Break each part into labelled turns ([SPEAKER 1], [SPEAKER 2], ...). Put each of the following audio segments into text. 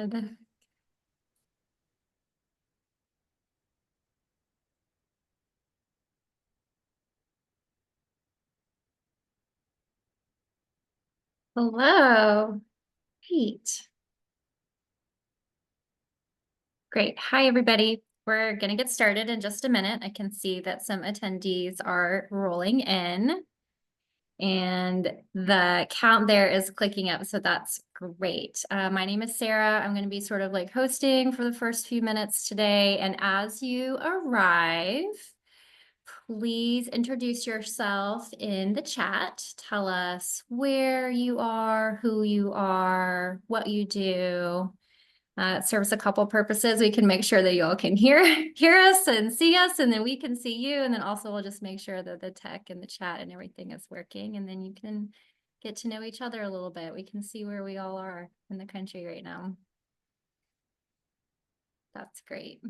[SPEAKER 1] good. Hello. Great. Great. Hi, everybody. We're going to get started in just a minute. I can see that some attendees are rolling in, and the count there is clicking up, so that's great. My name is Sarah. I'm going to be sort of like hosting for the first few minutes today, and as you arrive, please introduce yourself in the chat. Tell us where you are, who you are, what you do. It serves a couple purposes. We can make sure that you all can hear us and see us, and then we can see you. And then also we'll just make sure that the tech and the chat and everything is working. And then you can get to know each other a little bit. We can see where we all are in the country right now. That's great.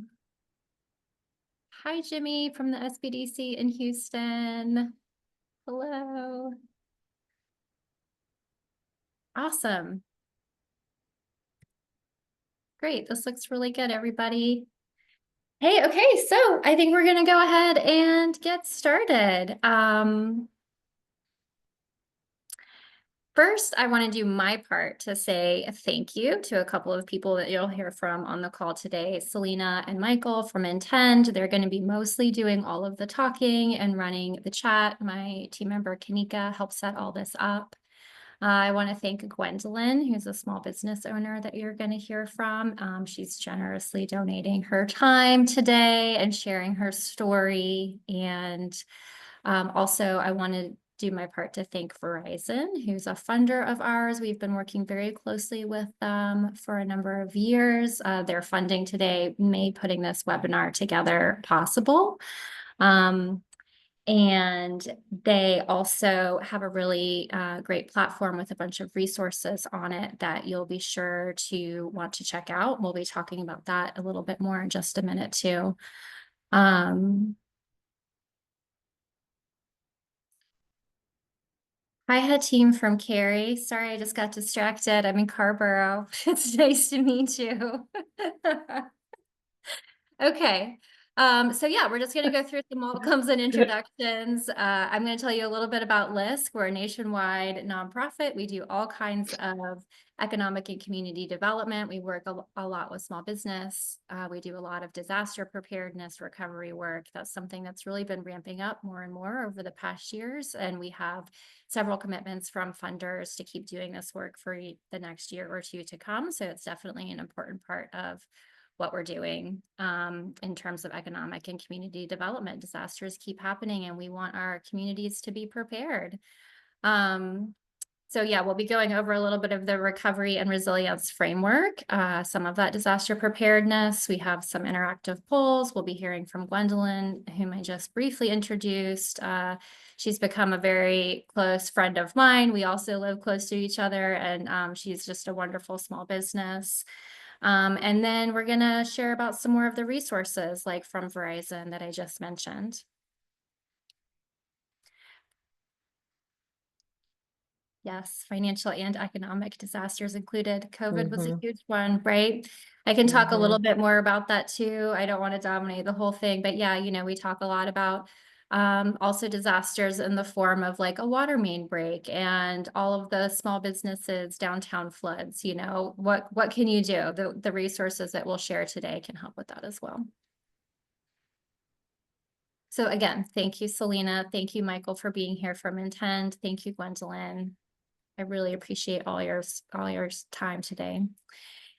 [SPEAKER 1] Hi, Jimmy from the SBDC in Houston. Hello. Awesome. Great. This looks really good, everybody. Hey, okay, so I think we're going to go ahead and get started. First, I want to do my part to say thank you to a couple of people that you'll hear from on the call today, Selena and Michael from Intend. They're going to be mostly doing all of the talking and running the chat. My team member, Kanika, helped set all this up. I want to thank Gwendolyn, who's a small business owner that you're going to hear from. She's generously donating her time today and sharing her story. And also, I want to do my part to thank Verizon, who's a funder of ours. We've been working very closely with them for a number of years. Their funding today made putting this webinar together possible. And they also have a really great platform with a bunch of resources on it that you'll be sure to want to check out. We'll be talking about that a little bit more in just a minute too. Hi, Hatim from Cary. Sorry, I just got distracted. I'm in Carborough. It's nice to meet you. Okay. So yeah, we're just going to go through some outcomes and introductions. I'm going to tell you a little bit about LISC. We're a nationwide nonprofit. We do all kinds of economic and community development. We work a lot with small business. We do a lot of disaster preparedness, recovery work. That's something that's really been ramping up more and more over the past years. And we have several commitments from funders to keep doing this work for the next year or two to come. So it's definitely an important part of what we're doing in terms of economic and community development. Disasters keep happening and we want our communities to be prepared. So yeah, we'll be going over a little bit of the recovery and resilience framework, some of that disaster preparedness. We have some interactive polls. We'll be hearing from Gwendolyn, whom I just briefly introduced. She's become a very close friend of mine. We also live close to each other, and she's just a wonderful small business. And then we're going to share about some more of the resources like from Verizon that I just mentioned. Yes, financial and economic disasters included. COVID was a huge one, right? I can talk a little bit more about that too. I don't want to dominate the whole thing, but yeah, we talk a lot about also disasters in the form of like a water main break and all of the small businesses, downtown floods, what can you do? The resources that we'll share today can help with that as well. So again, thank you, Selena. Thank you, Michael, for being here from Intend. Thank you, Gwendolyn. I really appreciate all your time today.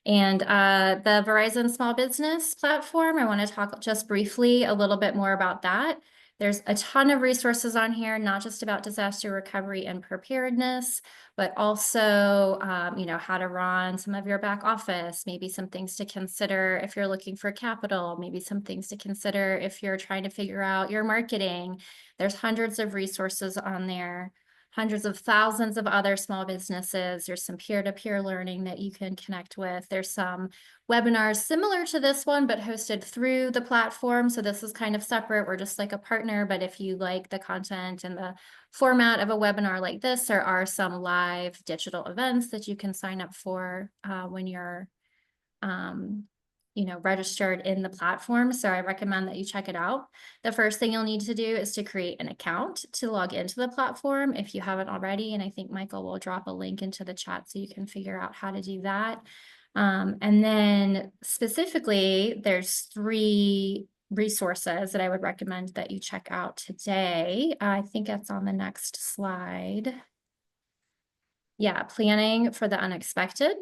[SPEAKER 1] And the Verizon Small Business Platform, I want to talk just briefly a little bit more about that. There's a ton of resources on here, not just about disaster recovery and preparedness, but also, how to run some of your back office, maybe some things to consider if you're looking for capital, maybe some things to consider if you're trying to figure out your marketing. There's hundreds of resources on there. Hundreds of thousands of other small businesses. There's some peer-to-peer learning that you can connect with. There's some webinars similar to this one, but hosted through the platform. So this is kind of separate. We're just like a partner, but if you like the content and the format of a webinar like this, there are some live digital events that you can sign up for when you're registered in the platform. So I recommend that you check it out. The first thing you'll need to do is to create an account to log into the platform if you haven't already. And I think Michael will drop a link into the chat so you can figure out how to do that. And then specifically, there's 3 resources that I would recommend that you check out today. I think that's on the next slide. Yeah, planning for the unexpected,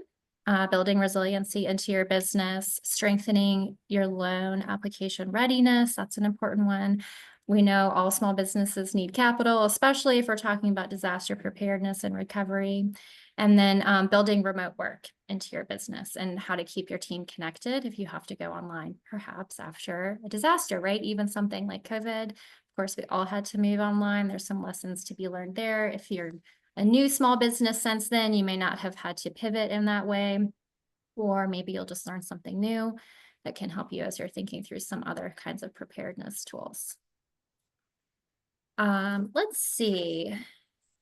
[SPEAKER 1] building resiliency into your business, strengthening your loan application readiness. That's an important one. We know all small businesses need capital, especially if we're talking about disaster preparedness and recovery. And then building remote work into your business and how to keep your team connected if you have to go online, perhaps after a disaster, right? Even something like COVID. Of course, we all had to move online. There's some lessons to be learned there. If you're a new small business since then, you may not have had to pivot in that way, or maybe you'll just learn something new that can help you as you're thinking through some other kinds of preparedness tools. Let's see.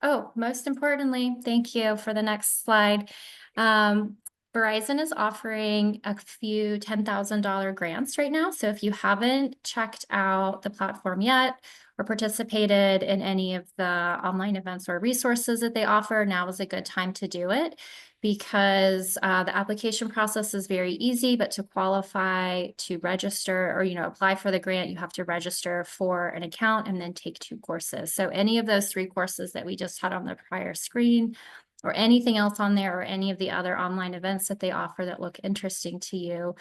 [SPEAKER 1] Oh, most importantly, thank you for the next slide. Verizon is offering a few $10,000 grants right now. So if you haven't checked out the platform yet or participated in any of the online events or resources that they offer, now is a good time to do it because the application process is very easy, but to qualify to register or, apply for the grant, you have to register for an account and then take 2 courses. So any of those 3 courses that we just had on the prior screen or anything else on there or any of the other online events that they offer that look interesting to you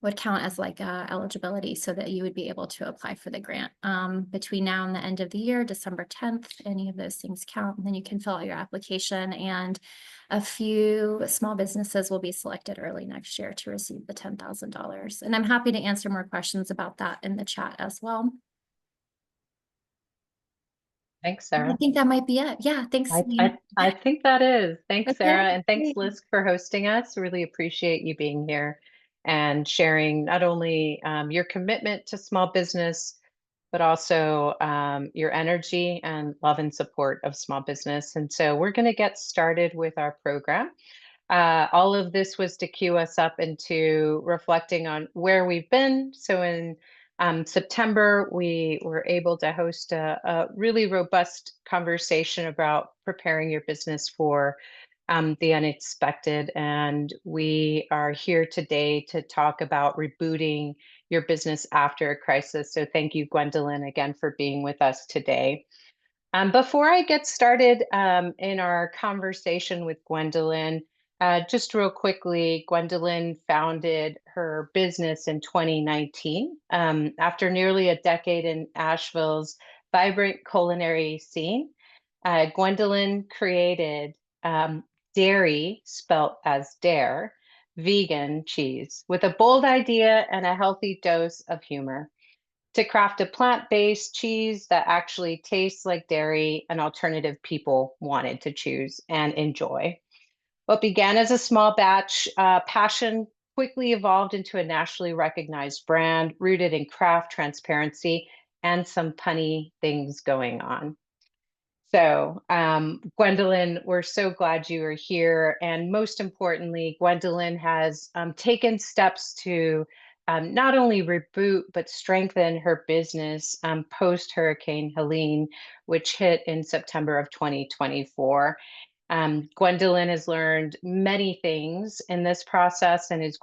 [SPEAKER 1] would count as like eligibility so that you would be able to apply for the grant. Between now and the end of the year, December 10th, any of those things count. And then you can fill out your application and a few small businesses will be selected early next year to receive the $10,000. And I'm happy to answer more questions about that in the chat as well.
[SPEAKER 2] Thanks,
[SPEAKER 1] I
[SPEAKER 2] Sarah.
[SPEAKER 1] think that might be it. Yeah, thanks.
[SPEAKER 2] I think that is. Thanks,
[SPEAKER 1] Okay,
[SPEAKER 2] Sarah. And thanks,
[SPEAKER 1] great.
[SPEAKER 2] LISC, for hosting us. Really appreciate you being here and sharing not only your commitment to small business, but also your energy and love and support of small business. And so we're going to get started with our program. All of this was to cue us up into reflecting on where we've been. So in September, we were able to host a really robust conversation about preparing your business for the unexpected. And we are here today to talk about rebooting your business after a crisis. So thank you, Gwendolyn, again for being with us today. Before I get started in our conversation with Gwendolyn, just real quickly, Gwendolyn founded her business in 2019 after nearly a decade in Asheville's vibrant culinary scene. Gwendolyn created dairy, spelt as dare, vegan cheese with a bold idea and a healthy dose of humor to craft a plant-based cheese that actually tastes like dairy, an alternative people wanted to choose and enjoy. What began as a small batch passion quickly evolved into a nationally recognized brand rooted in craft, transparency, and some punny things going on. So, Gwendolyn, we're so glad you are here. And most importantly, Gwendolyn has taken steps to not only reboot, but strengthen her business post Hurricane Helene, which hit in September of 2024. Gwendolyn has learned many things in this process and has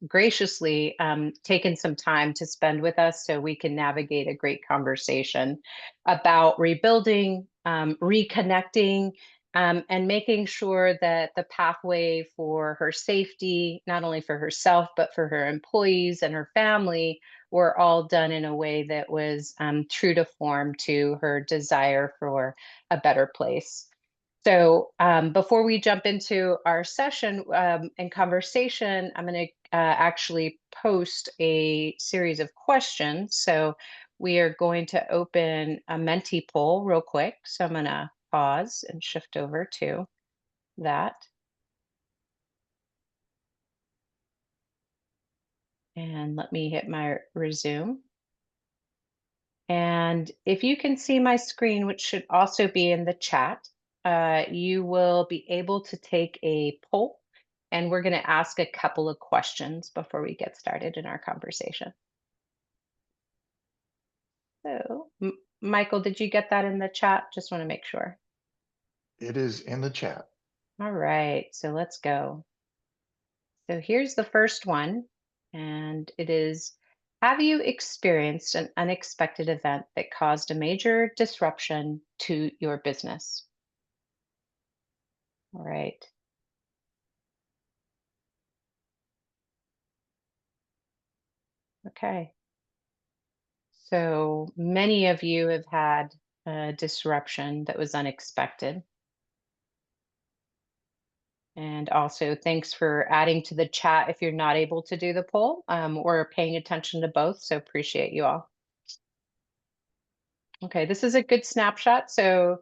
[SPEAKER 2] graciously taken some time to spend with us so we can navigate a great conversation about rebuilding, reconnecting, and making sure that the pathway for her safety, not only for herself, but for her employees and her family, were all done in a way that was true to form to her desire for a better place. So before we jump into our session and conversation, I'm going to actually post a series of questions. So we are going to open a Menti poll real quick. So I'm going to pause and shift over to that. And let me hit my resume. And if you can see my screen, which should also be in the chat, you will be able to take a poll. and we're going to ask a couple of questions before we get started in our conversation. So, Michael, did you get that in the chat? Just want to make sure.
[SPEAKER 3] It is in the chat.
[SPEAKER 2] All right, so let's go. So here's the first one, and it is, have you experienced an unexpected event that caused a major disruption to your business? All right. Okay. So many of you have had a disruption that was unexpected. And also, thanks for adding to the chat if you're not able to do the poll or paying attention to both. So appreciate you all. Okay, this is a good snapshot. So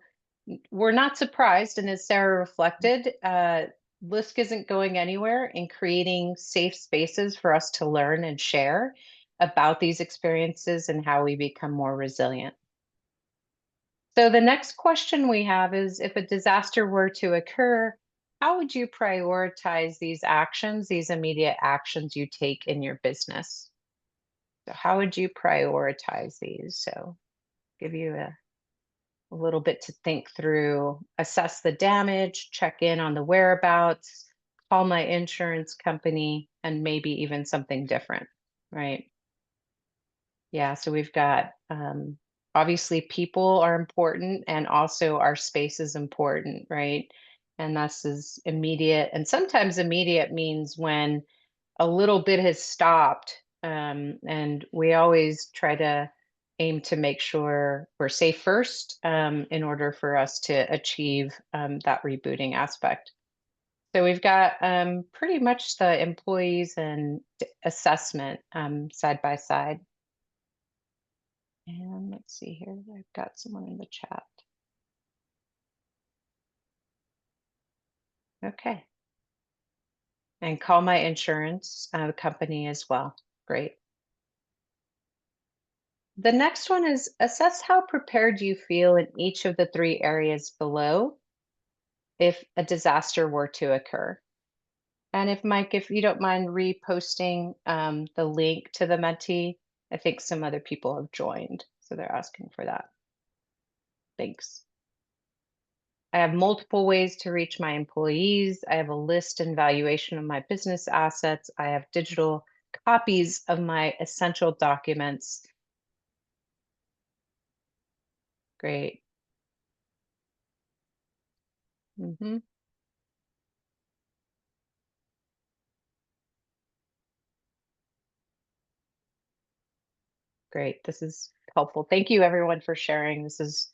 [SPEAKER 2] we're not surprised, and as Sarah reflected, LISC isn't going anywhere in creating safe spaces for us to learn and share about these experiences and how we become more resilient. So the next question we have is, if a disaster were to occur, how would you prioritize these actions, these immediate actions you take in your business? So how would you prioritize these? So give you a little bit to think through, assess the damage, check in on the whereabouts, call my insurance company, and maybe even something different, right? Yeah, so we've got obviously people are important and also our space is important, right? And this is immediate. And sometimes immediate means when a little bit has stopped. And we always try to aim to make sure we're safe first in order for us to achieve that rebooting aspect. So we've got pretty much the employees and assessment side by side. And let's see here, I've got someone in the chat. Okay. And call my insurance company as well. Great. The next one is, assess how prepared you feel in each of the three areas below if a disaster were to occur. And if Mike, if you don't mind reposting the link to the Menti, I think some other people have joined, so they're asking for that. Thanks. I have multiple ways to reach my employees. I have a list and valuation of my business assets. I have digital copies of my essential documents. Great. Great. This is helpful. Thank you, everyone, for sharing. This is,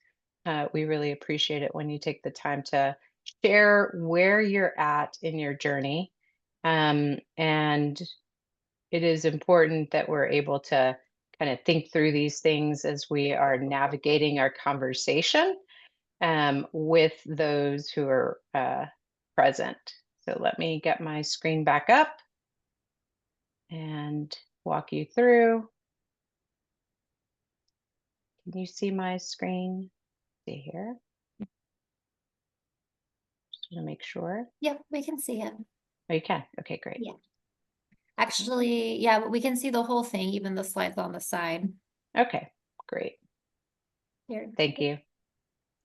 [SPEAKER 2] we really appreciate it when you take the time to share where you're at in your journey. And it is important that we're able to kind of think through these things as we are navigating our conversation with those who are present. So let me get my screen back up and walk you through. Can you see my screen? See here. Just want to make sure.
[SPEAKER 1] Yep, we can see it.
[SPEAKER 2] Oh, you can. Okay, great.
[SPEAKER 1] Yeah. Actually, yeah, but we can see the whole thing, even the slides on the side.
[SPEAKER 2] Okay, great.
[SPEAKER 1] Here.
[SPEAKER 2] Thank you.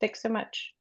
[SPEAKER 2] Thanks so much.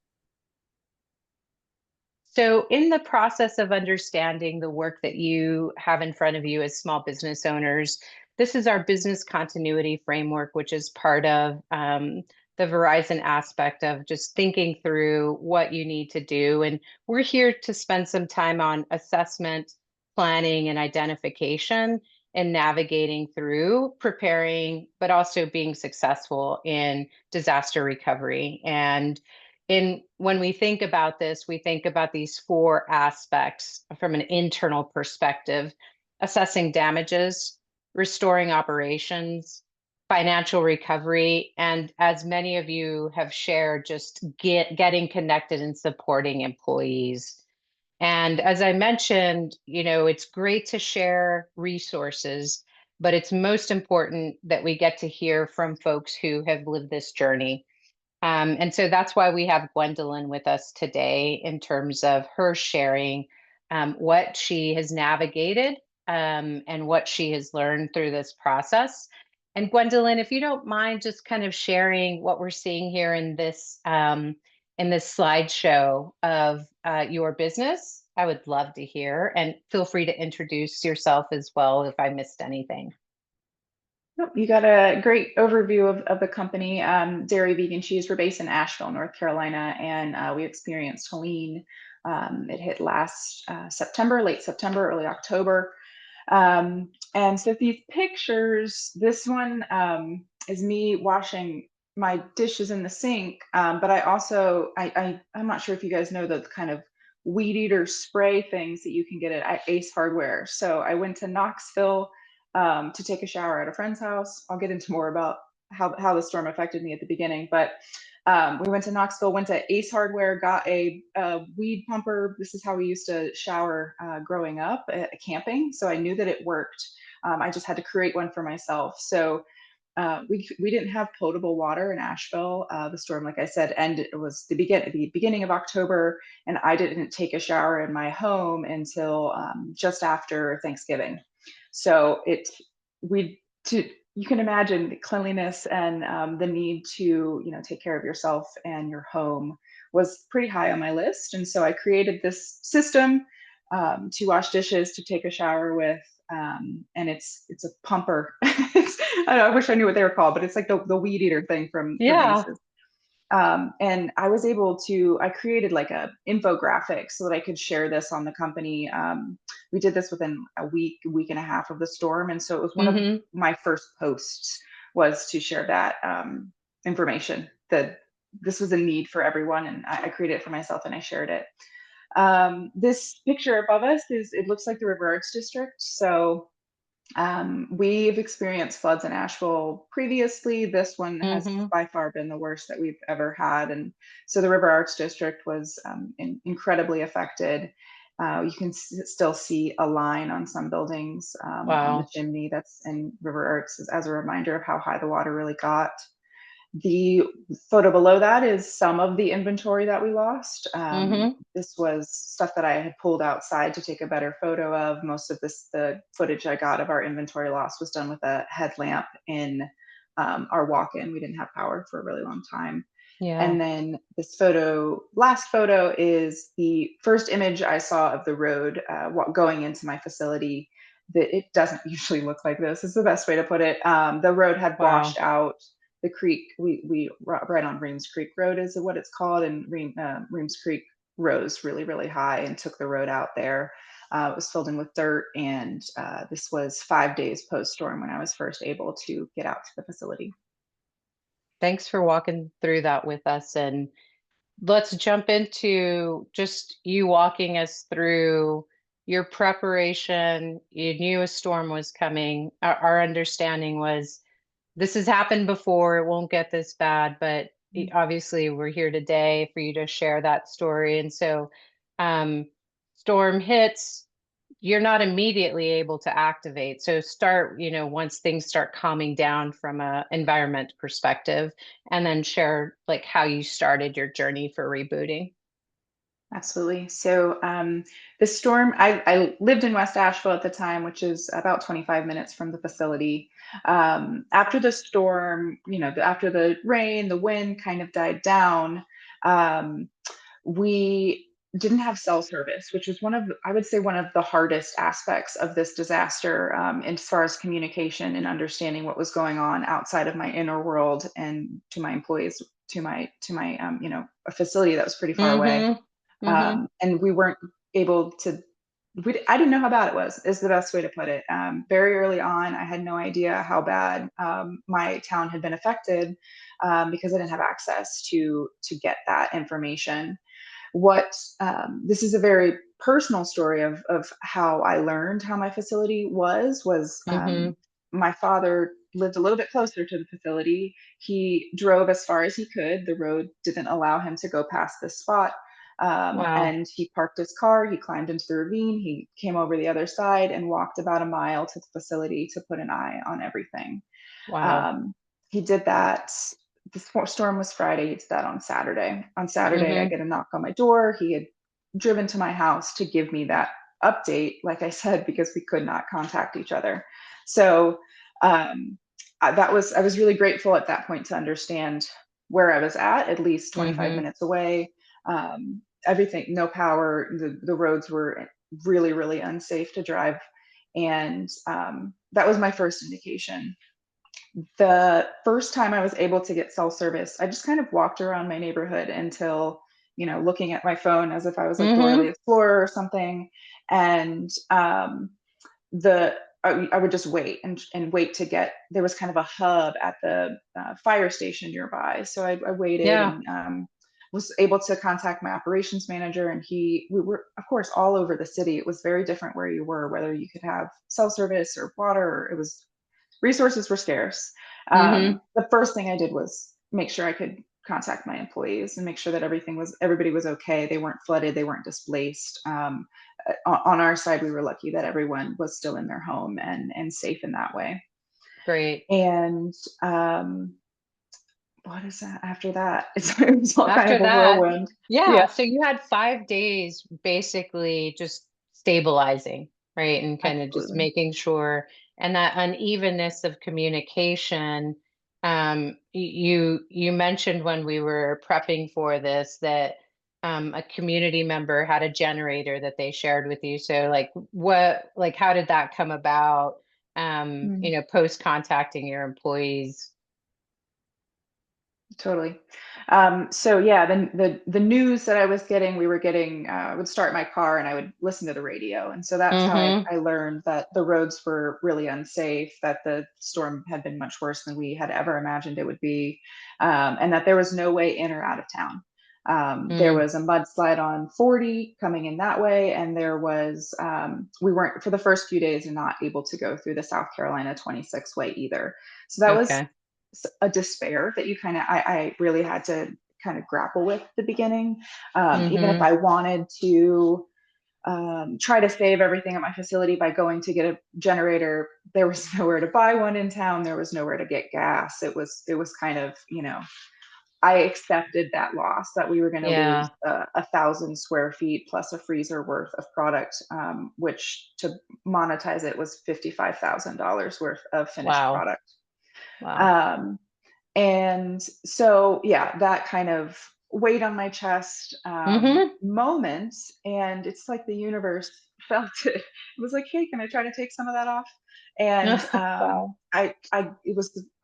[SPEAKER 2] So in the process of understanding the work that you have in front of you as small business owners, this is our business continuity framework, which is part of the Verizon aspect of just thinking through what you need to do. And we're here to spend some time on assessment, planning, and identification, and navigating through preparing, but also being successful in disaster recovery. And when we think about this, we think about these four aspects from an internal perspective: assessing damages, restoring operations, financial recovery, and as many of you have shared, just getting connected and supporting employees. And as I mentioned, it's great to share resources, but it's most important that we get to hear from folks who have lived this journey. And so that's why we have Gwendolyn with us today in terms of her sharing what she has navigated and what she has learned through this process. And Gwendolyn, if you don't mind just kind of sharing what we're seeing here in this slideshow of your business, I would love to hear. And feel free to introduce yourself as well if I missed anything.
[SPEAKER 4] Nope, you got a great overview of the company. Dairy Vegan Cheese. We're based in Asheville, North Carolina, and we experienced Helene. It hit last September, late September, early October. And so these pictures, this one is me washing my dishes in the sink, but I also, I'm not sure if you guys know the kind of weed eater spray things that you can get at Ace Hardware. So I went to Knoxville to take a shower at a friend's house. I'll get into more about how the storm affected me at the beginning, but we went to Knoxville, went to Ace Hardware, got a weed pumper. This is how we used to shower growing up camping. So I knew that it worked. I just had to create one for myself. So we didn't have potable water in Asheville. The storm, like I said, ended. It was the beginning of October, and I didn't take a shower in my home until just after Thanksgiving. So you can imagine the cleanliness and the need to, take care of yourself and your home was pretty high on my list. And so I created this system to wash dishes, to take a shower with, and it's a pumper. I wish I knew what they were called, but it's like the weed eater thing from Aces. And I was able to, I created like a infographic so that I could share this on the company. We did this within a week and a half of the storm. And so it was one of my first posts was to share that information, that this was a need for everyone. And I created it for myself and I shared it. This picture above us it looks like the River Arts District. So we've experienced floods in Asheville previously. This one has by far been the worst that we've ever had. And so the River Arts District was incredibly affected. You can still see a line on some buildings on the chimney that's in River Arts as a reminder of how high the water really got. The photo below that is some of the inventory that we lost. This was stuff that I had pulled outside to take a better photo of. Most of the footage I got of our inventory loss was done with a headlamp in our walk-in. We didn't have power for a really long time.
[SPEAKER 2] Yeah.
[SPEAKER 4] And then this last photo is the first image I saw of the road going into my facility. That it doesn't usually look like this. Is the best way to put it. The road had washed out. The creek, we right on Reams Creek Road is what it's called, and Reams Creek rose really, really high and took the road out there. It was filled in with dirt, and this was 5 days post-storm when I was first able to get out to the facility.
[SPEAKER 2] Thanks for walking through that with us. And let's jump into just you walking us through your preparation. You knew a storm was coming. Our understanding was this has happened before. It won't get this bad, but obviously we're here today for you to share that story. And so storm hits, you're not immediately able to activate. So start, once things start calming down from a environment perspective, and then share like how you started your journey for rebooting.
[SPEAKER 4] Absolutely. So the storm, I lived in West Asheville at the time, which is about 25 minutes from the facility. After the storm, after the rain, the wind kind of died down, we didn't have cell service, which was I would say one of the hardest aspects of this disaster, as far as communication and understanding what was going on outside of my inner world and to my employees, to my a facility that was pretty far away. And we weren't able to, I didn't know how bad it was, is the best way to put it. Very early on, I had no idea how bad my town had been affected because I didn't have access to get that information. This is a very personal story of how I learned how my facility was my father lived a little bit closer to the facility. He drove as far as he could. The road didn't allow him to go past this spot. And he parked his car, he climbed into the ravine, he came over the other side and walked about a mile to the facility to put an eye on everything. He did that. The storm was Friday, he did that on Saturday. On Saturday, I get a knock on my door. He had driven to my house to give me that update, like I said, because we could not contact each other. So I was really grateful at that point to understand where I was at least 25
[SPEAKER 2] Mm-hmm.
[SPEAKER 4] minutes away. Everything, no power, the roads were really, really unsafe to drive. And that was my first indication. The first time I was able to get cell service, I just kind of walked around my neighborhood until, looking at my phone as if I was like Dora
[SPEAKER 2] Mm-hmm.
[SPEAKER 4] the Explorer or something. And the I would just wait and wait to get, there was kind of a hub at the fire station nearby. So I waited
[SPEAKER 2] Yeah.
[SPEAKER 4] and was able to contact my operations manager, and we were, of course, all over the city. It was very different where you were, whether you could have cell service or water, or it was, resources were scarce.
[SPEAKER 2] Mm-hmm.
[SPEAKER 4] The first thing I did was make sure I could contact my employees and make sure that everybody was okay. They weren't flooded, they weren't displaced. On our side, we were lucky that everyone was still in their home and safe in that way.
[SPEAKER 2] Great.
[SPEAKER 4] And what is that after that? It was all kind
[SPEAKER 2] After
[SPEAKER 4] of a
[SPEAKER 2] that,
[SPEAKER 4] whirlwind.
[SPEAKER 2] yeah.
[SPEAKER 4] Yeah,
[SPEAKER 2] So you had 5 days basically just stabilizing, right? And kind of just
[SPEAKER 4] absolutely.
[SPEAKER 2] making sure, and that unevenness of communication. You mentioned when we were prepping for this that a community member had a generator that they shared with you. So like how did that come about?
[SPEAKER 4] Mm.
[SPEAKER 2] Post contacting your employees.
[SPEAKER 4] Totally. So yeah, then the news that I was getting, we were getting, I would start my car and I would listen to the radio. And so that's how
[SPEAKER 2] Mm-hmm.
[SPEAKER 4] I learned that the roads were really unsafe, that the storm had been much worse than we had ever imagined it would be, and that there was no way in or out of town. There
[SPEAKER 2] Mm,
[SPEAKER 4] was a mudslide on 40 coming in that way, and there was, we weren't, for the first few days, not able to go through the South Carolina 26 way either. So that was
[SPEAKER 2] okay.
[SPEAKER 4] a despair that I really had to kind of grapple with at the beginning. Even if
[SPEAKER 2] Mm-hmm.
[SPEAKER 4] I wanted to try to save everything at my facility by going to get a generator, there was nowhere to buy one in town. There was nowhere to get gas. It was kind of, I accepted that loss, that we were going to lose
[SPEAKER 2] Yeah.
[SPEAKER 4] 1,000 square feet plus a freezer worth of product, which to monetize it was $55,000 worth of finished
[SPEAKER 2] Wow.
[SPEAKER 4] product.
[SPEAKER 2] Wow.
[SPEAKER 4] Um, and so, yeah, that kind of weighed on my chest
[SPEAKER 2] Mm-hmm.
[SPEAKER 4] moments. And it's like the universe felt it. It was like, hey, can I try to take some of that off? And
[SPEAKER 2] Wow.
[SPEAKER 4] I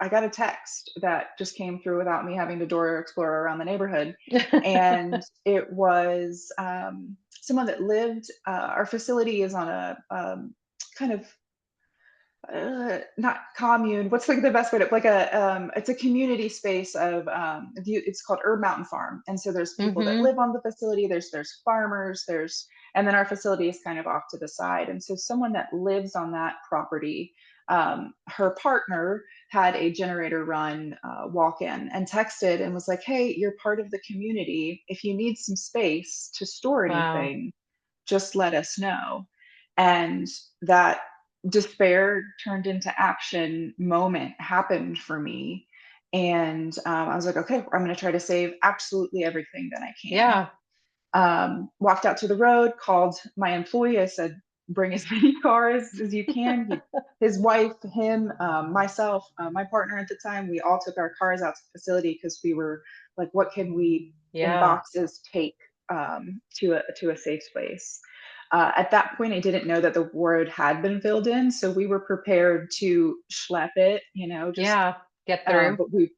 [SPEAKER 4] got a text that just came through without me having to door explore around the neighborhood. And it was someone that lived, our facility is on a kind of not commune. What's like the best way to, like a it's a community space of it's called Herb Mountain Farm. And so there's people that
[SPEAKER 2] Mm-hmm.
[SPEAKER 4] live on the facility, there's farmers, and then our facility is kind of off to the side. And so someone that lives on that property, her partner had a generator run walk-in and texted and was like, hey, you're part of the community, if you need some space to store
[SPEAKER 2] Wow.
[SPEAKER 4] anything, just let us know. And that despair turned into action moment happened for me. And I was like, okay, I'm going to try to save absolutely everything that I can.
[SPEAKER 2] Yeah.
[SPEAKER 4] Walked out to the road, called my employee. I said, bring as many cars as you can. His wife, him, myself, my partner at the time, we all took our cars out to the facility because we were like, what can we in
[SPEAKER 2] Yeah.
[SPEAKER 4] boxes take to a safe space? At that point, I didn't know that the road had been filled in, so we were prepared to schlep it, just
[SPEAKER 2] Yeah. Get through.
[SPEAKER 4] but we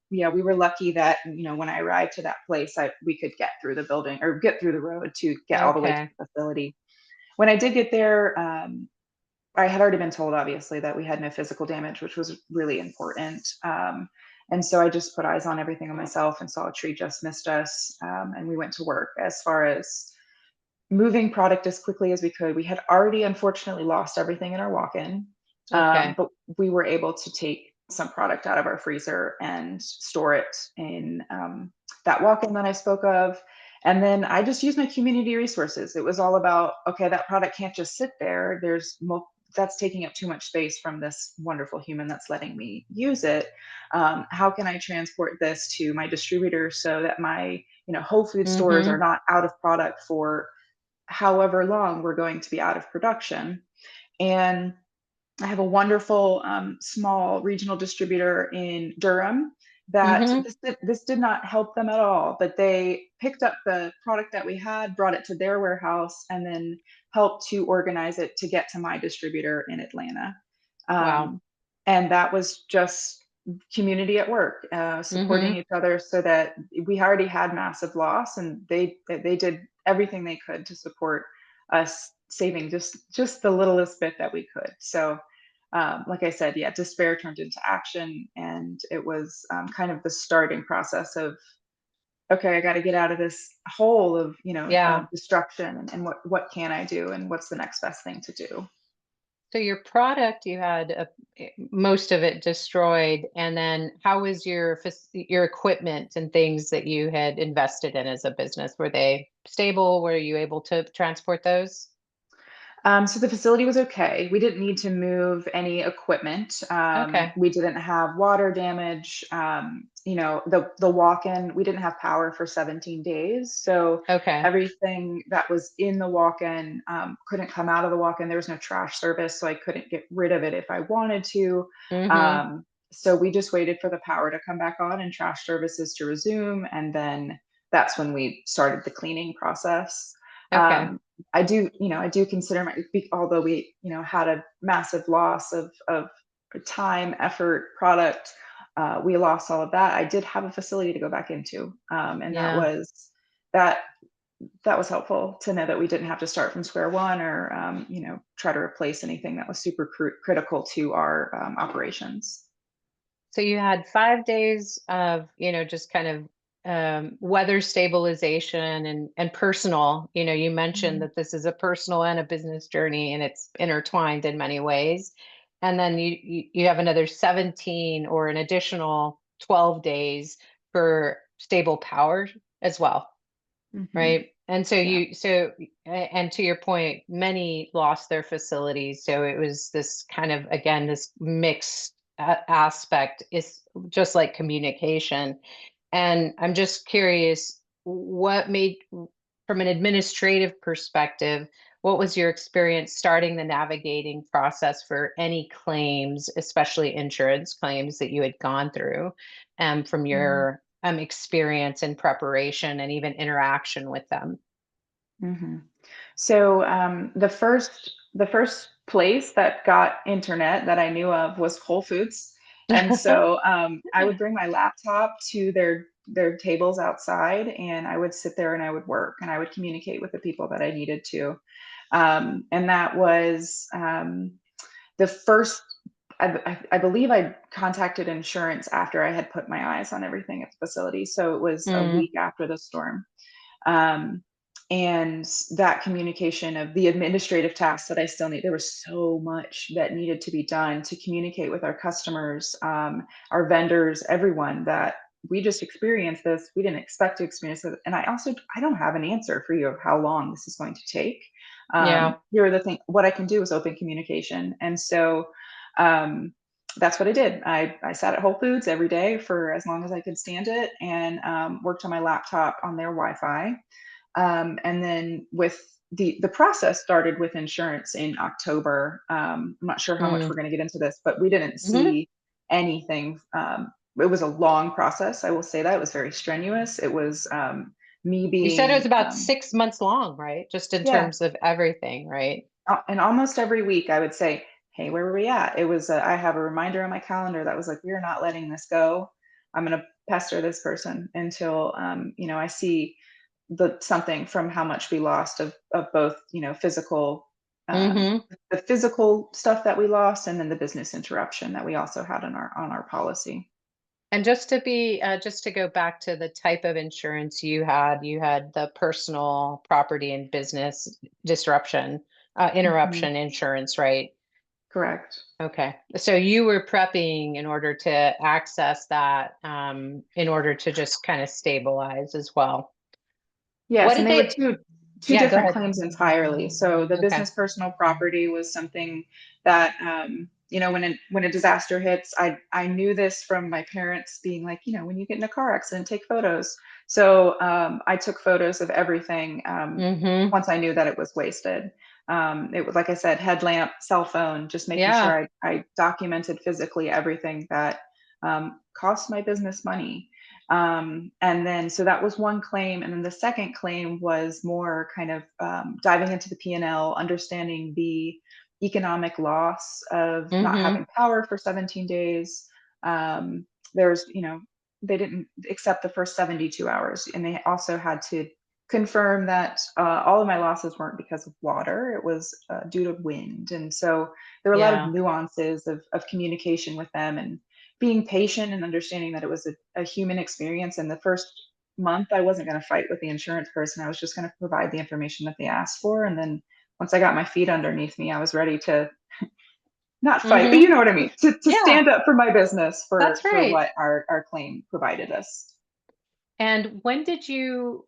[SPEAKER 4] were lucky that, when I arrived to that place, we could get through the building or get through the road to get all the way to
[SPEAKER 2] Okay.
[SPEAKER 4] the facility. When I did get there, I had already been told, obviously, that we had no physical damage, which was really important. And so I just put eyes on everything on myself and saw a tree just missed us, and we went to work. As far as moving product as quickly as we could, we had already unfortunately lost everything in our walk-in,
[SPEAKER 2] Okay.
[SPEAKER 4] but we were able to take some product out of our freezer and store it in that walk-in that I spoke of. And then I just used my community resources. It was all about, okay, that product can't just sit there. That's taking up too much space from this wonderful human that's letting me use it. How can I transport this to my distributor so that my Whole Food stores
[SPEAKER 2] Mm-hmm.
[SPEAKER 4] are not out of product for however long we're going to be out of production. And I have a wonderful small regional distributor in Durham that
[SPEAKER 2] Mm-hmm.
[SPEAKER 4] this did not help them at all, but they picked up the product that we had, brought it to their warehouse, and then helped to organize it to get to my distributor in Atlanta.
[SPEAKER 2] Wow.
[SPEAKER 4] Um, and that was just community at work, supporting
[SPEAKER 2] Mm-hmm.
[SPEAKER 4] each other, so that we already had massive loss, and they did everything they could to support us saving just the littlest bit that we could. So like I said, yeah, despair turned into action, and it was kind of the starting process of, okay, I got to get out of this hole of,
[SPEAKER 2] Yeah.
[SPEAKER 4] destruction, and what can I do, and what's the next best thing to do.
[SPEAKER 2] So your product, you had most of it destroyed, and then how was your equipment and things that you had invested in as a business? Were they stable? Were you able to transport those?
[SPEAKER 4] So the facility was okay. We didn't need to move any equipment.
[SPEAKER 2] Okay.
[SPEAKER 4] We didn't have water damage. The walk-in, we didn't have power for 17 days. So
[SPEAKER 2] Okay.
[SPEAKER 4] everything that was in the walk-in couldn't come out of the walk-in. There was no trash service, so I couldn't get rid of it if I wanted to.
[SPEAKER 2] Mm-hmm.
[SPEAKER 4] So we just waited for the power to come back on and trash services to resume. And then that's when we started the cleaning process.
[SPEAKER 2] Okay.
[SPEAKER 4] I do consider although we, had a massive loss of time, effort, product, we lost all of that. I did have a facility to go back into, and
[SPEAKER 2] Yeah.
[SPEAKER 4] that that was helpful to know that we didn't have to start from square one, or try to replace anything that was super critical to our operations.
[SPEAKER 2] So you had 5 days of, just kind of weather stabilization and personal. You mentioned
[SPEAKER 4] Mhm.
[SPEAKER 2] that this is a personal and a business journey, and it's intertwined in many ways. And then you have another 17 or an additional 12 days for stable power as well,
[SPEAKER 4] Mhm.
[SPEAKER 2] right? And so
[SPEAKER 4] Yeah.
[SPEAKER 2] and to your point, many lost their facilities. So it was this kind of, again, this mixed aspect is just like communication. And I'm just curious, what made, from an administrative perspective, what was your experience starting the navigating process for any claims, especially insurance claims that you had gone through, from
[SPEAKER 4] Mhm.
[SPEAKER 2] your experience and preparation and even interaction with them?
[SPEAKER 4] Mhm. So the first place that got internet that I knew of was Whole Foods, and so I would bring my laptop to their tables outside, and I would sit there and I would work, and I would communicate with the people that I needed to, and that was the first. I believe I contacted insurance after I had put my eyes on everything at the facility, so it was a
[SPEAKER 2] Mm,
[SPEAKER 4] week after the storm. Um, and that communication of the administrative tasks that I still need, there was so much that needed to be done to communicate with our customers, our vendors, everyone, that we just experienced this. We didn't expect to experience it. And I don't have an answer for you of how long this is going to take.
[SPEAKER 2] yeah.
[SPEAKER 4] Here are the thing, what I can do is open communication. And so, um, that's what I did. I sat at Whole Foods every day for as long as I could stand it, and worked on my laptop on their Wi-Fi. And then with the process started with insurance in October. I'm not sure how much
[SPEAKER 2] Mm,
[SPEAKER 4] we're going to get into this, but we didn't
[SPEAKER 2] mhm.
[SPEAKER 4] see anything. It was a long process. I will say that it was very strenuous. It was me
[SPEAKER 2] You said it was
[SPEAKER 4] being,
[SPEAKER 2] about 6 months long, right? Just in
[SPEAKER 4] yeah,
[SPEAKER 2] terms of everything, right?
[SPEAKER 4] and almost every week I would say, "Hey, where were we at?" It was, I have a reminder on my calendar that was like, "We are not letting this go. I'm going to pester this person until, I see something from how much we lost of both, physical, um,
[SPEAKER 2] Hmm.
[SPEAKER 4] the physical stuff that we lost, and then the business interruption that we also had on our policy."
[SPEAKER 2] And just to go back to the type of insurance you had the personal property and business disruption,
[SPEAKER 4] Mhm.
[SPEAKER 2] interruption insurance, right?
[SPEAKER 4] Correct.
[SPEAKER 2] Okay. So you were prepping in order to access that, in order to just kind of stabilize as well. What
[SPEAKER 4] Yes, and
[SPEAKER 2] did
[SPEAKER 4] they were
[SPEAKER 2] they,
[SPEAKER 4] two
[SPEAKER 2] yeah, go
[SPEAKER 4] different
[SPEAKER 2] ahead.
[SPEAKER 4] claims entirely. So the
[SPEAKER 2] Okay.
[SPEAKER 4] business personal property was something that, when a disaster hits, I knew this from my parents being like, when you get in a car accident, take photos. So I took photos of everything
[SPEAKER 2] Mm-hmm.
[SPEAKER 4] once I knew that it was wasted. It was, like I said, headlamp, cell phone, just making
[SPEAKER 2] Yeah.
[SPEAKER 4] sure I documented physically everything that cost my business money. And then, so that was one claim. And then the second claim was more kind of diving into the P&L, understanding the economic loss of not
[SPEAKER 2] Mm-hmm.
[SPEAKER 4] having power for 17 days. There's, you know, they didn't accept the first 72 hours, and they also had to confirm that all of my losses weren't because of water, it was due to wind. And so there were a lot of
[SPEAKER 2] Yeah.
[SPEAKER 4] nuances of communication with them, and being patient and understanding that it was a human experience. And the first month, I wasn't going to fight with the insurance person. I was just going to provide the information that they asked for. And then once I got my feet underneath me, I was ready to not fight, but
[SPEAKER 2] Mm-hmm.
[SPEAKER 4] you know what I mean, to
[SPEAKER 2] Yeah,
[SPEAKER 4] stand up for my business
[SPEAKER 2] that's
[SPEAKER 4] for
[SPEAKER 2] right.
[SPEAKER 4] what our claim provided us.
[SPEAKER 2] And when did you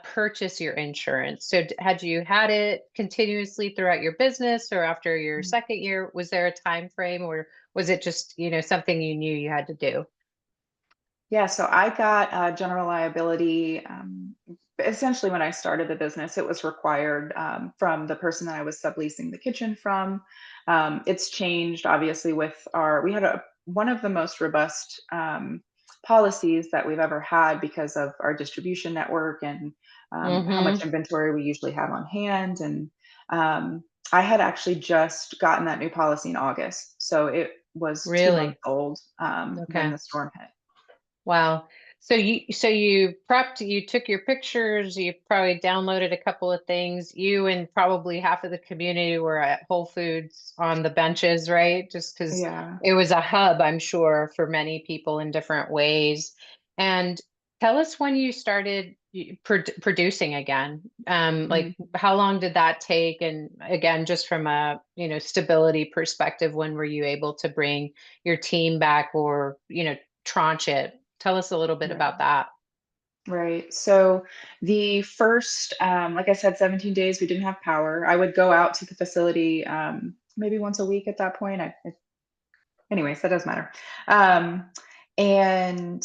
[SPEAKER 2] purchase your insurance? So had you had it continuously throughout your business, or after your second year? Was there a time frame, or was it just, something you knew you had to do?
[SPEAKER 4] Yeah, so I got general liability. Essentially, when I started the business, it was required from the person that I was subleasing the kitchen from. It's changed, obviously, with we had one of the most robust policies that we've ever had because of our distribution network and how much
[SPEAKER 2] Mm-hmm.
[SPEAKER 4] inventory we usually have on hand. And I had actually just gotten that new policy in August, so it was 2 months
[SPEAKER 2] Really?
[SPEAKER 4] old when
[SPEAKER 2] Okay.
[SPEAKER 4] the storm hit.
[SPEAKER 2] Wow. So you prepped, you took your pictures, you probably downloaded a couple of things. You and probably half of the community were at Whole Foods on the benches, right? Just because
[SPEAKER 4] Yeah.
[SPEAKER 2] it was a hub, I'm sure, for many people in different ways. And tell us when you started producing again.
[SPEAKER 4] Mhm.
[SPEAKER 2] Like how long did that take? And again, just from a, stability perspective, when were you able to bring your team back, or, tranche it? Tell us a little bit
[SPEAKER 4] Right.
[SPEAKER 2] about that.
[SPEAKER 4] Right. So the first, like I said, 17 days, we didn't have power. I would go out to the facility maybe once a week at that point. Anyways, that doesn't matter. Um, and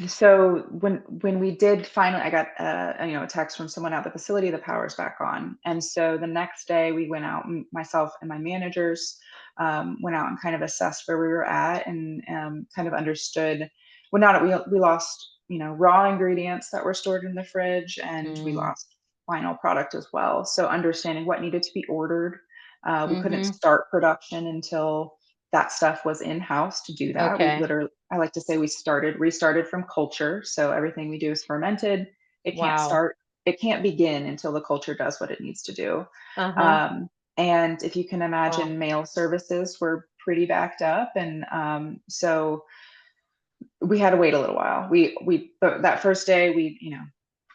[SPEAKER 4] so when we did finally, I got a text from someone at the facility, the power's back on. And so the next day we went out, myself and my managers went out and kind of assessed where we were at, and kind of understood. Well, not we lost raw ingredients that were stored in the fridge, and we
[SPEAKER 2] Mm,
[SPEAKER 4] lost final product as well. So understanding what needed to be ordered, we couldn't
[SPEAKER 2] mm-hmm.
[SPEAKER 4] start production until that stuff was in-house. To do that, we
[SPEAKER 2] Okay.
[SPEAKER 4] literally, I like to say, we restarted from culture. So everything we do is fermented. It can't
[SPEAKER 2] Wow.
[SPEAKER 4] start, it can't begin until the culture does what it needs to do.
[SPEAKER 2] Uh-huh.
[SPEAKER 4] Um, and if you can
[SPEAKER 2] Wow.
[SPEAKER 4] imagine, mail services were pretty backed up. And so we had to wait a little while. That first day we,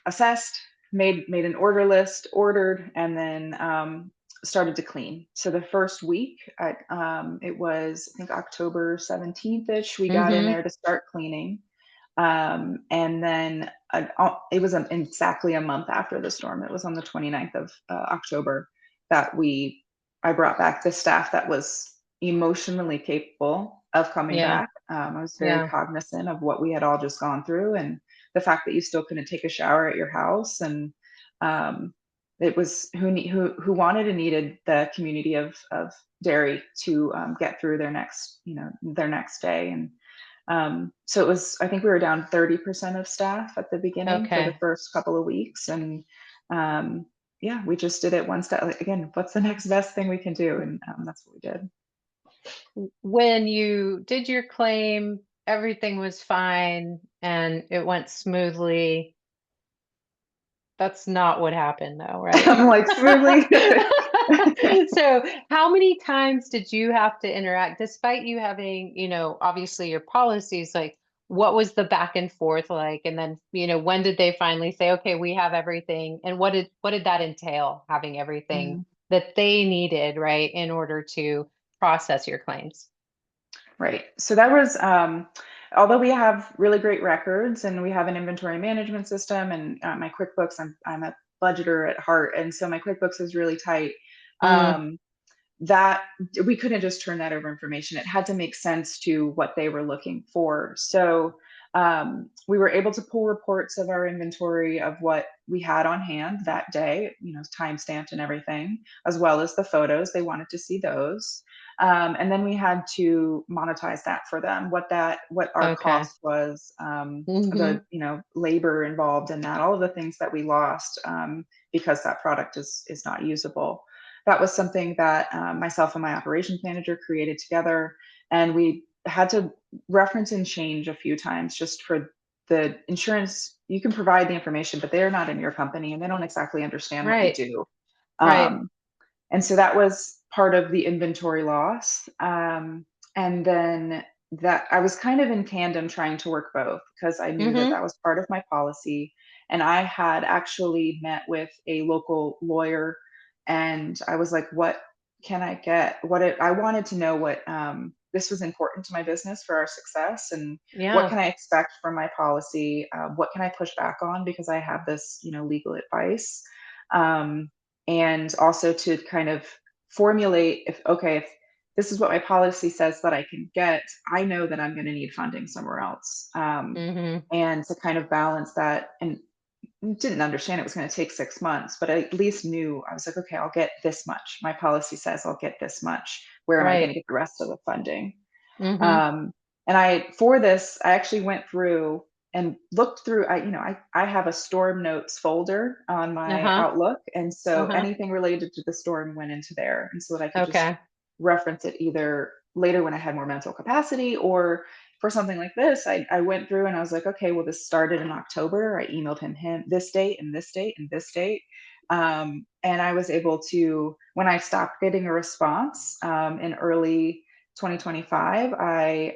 [SPEAKER 4] assessed, made an order list, ordered, and then started to clean. So the first week, it was, I think, October 17th ish, we got in
[SPEAKER 2] Mm-hmm.
[SPEAKER 4] there to start cleaning. And then it was exactly a month after the storm. It was on the 29th of October that I brought back the staff that was emotionally capable of coming
[SPEAKER 2] Yeah.
[SPEAKER 4] back. I was very
[SPEAKER 2] Yeah.
[SPEAKER 4] cognizant of what we had all just gone through, and the fact that you still couldn't take a shower at your house. And um, it was who wanted and needed the community of Derry to get through their next day. And so it was, I think we were down 30% of staff at the beginning for the
[SPEAKER 2] Okay.
[SPEAKER 4] first couple of weeks. And yeah, we just did it one step. Like, again, what's the next best thing we can do? And that's what we did.
[SPEAKER 2] When you did your claim, everything was fine and it went smoothly. That's not what happened though, right?
[SPEAKER 4] I'm like, smoothly.
[SPEAKER 2] So, how many times did you have to interact, despite you having, obviously your policies, like what was the back and forth like? And then, when did they finally say, okay, we have everything? And what did that entail, having everything
[SPEAKER 4] Mhm.
[SPEAKER 2] that they needed, right, in order to process your claims?
[SPEAKER 4] Right. So that was, although we have really great records and we have an inventory management system, and my QuickBooks, I'm a budgeter at heart, and so my QuickBooks is really tight.
[SPEAKER 2] Mm,
[SPEAKER 4] Um, that we couldn't just turn that over information. It had to make sense to what they were looking for. So we were able to pull reports of our inventory of what we had on hand that day, time stamped and everything, as well as the photos. They wanted to see those. And then we had to monetize that for them, what our
[SPEAKER 2] Okay.
[SPEAKER 4] cost was,
[SPEAKER 2] Mm-hmm.
[SPEAKER 4] the labor involved in that, all of the things that we lost because that product is not usable. That was something that myself and my operations manager created together, and we had to reference and change a few times just for the insurance. You can provide the information, but they're not in your company and they don't exactly understand what you
[SPEAKER 2] Right.
[SPEAKER 4] do.
[SPEAKER 2] Right.
[SPEAKER 4] Um, and so that was part of the inventory loss. And then that I was kind of in tandem trying to work both because I knew that
[SPEAKER 2] Mm-hmm.
[SPEAKER 4] that was part of my policy. And I had actually met with a local lawyer and I was like, what can I get? I wanted to know what, this was important to my business for our success, and what
[SPEAKER 2] Yeah.
[SPEAKER 4] can I expect from my policy? What can I push back on because I have this, legal advice? Um, and also to kind of formulate, if this is what my policy says that I can get, I know that I'm going to need funding somewhere else.
[SPEAKER 2] Mm-hmm.
[SPEAKER 4] And to kind of balance that, and didn't understand it was going to take 6 months, but I at least knew. I was like, okay, I'll get this much. My policy says I'll get this much. Where am I going
[SPEAKER 2] Right.
[SPEAKER 4] to get the rest of the funding?
[SPEAKER 2] Mm-hmm.
[SPEAKER 4] Um, and for this, I actually went through and looked through. I have a storm notes folder on my
[SPEAKER 2] Uh-huh.
[SPEAKER 4] Outlook, and so
[SPEAKER 2] Uh-huh.
[SPEAKER 4] anything related to the storm went into there, and so that I could just
[SPEAKER 2] Okay.
[SPEAKER 4] reference it either later when I had more mental capacity, or for something like this, I went through and I was like, okay, well, this started in October. I emailed him this date and this date and this date. And I was able to, when I stopped getting a response in early 2025, I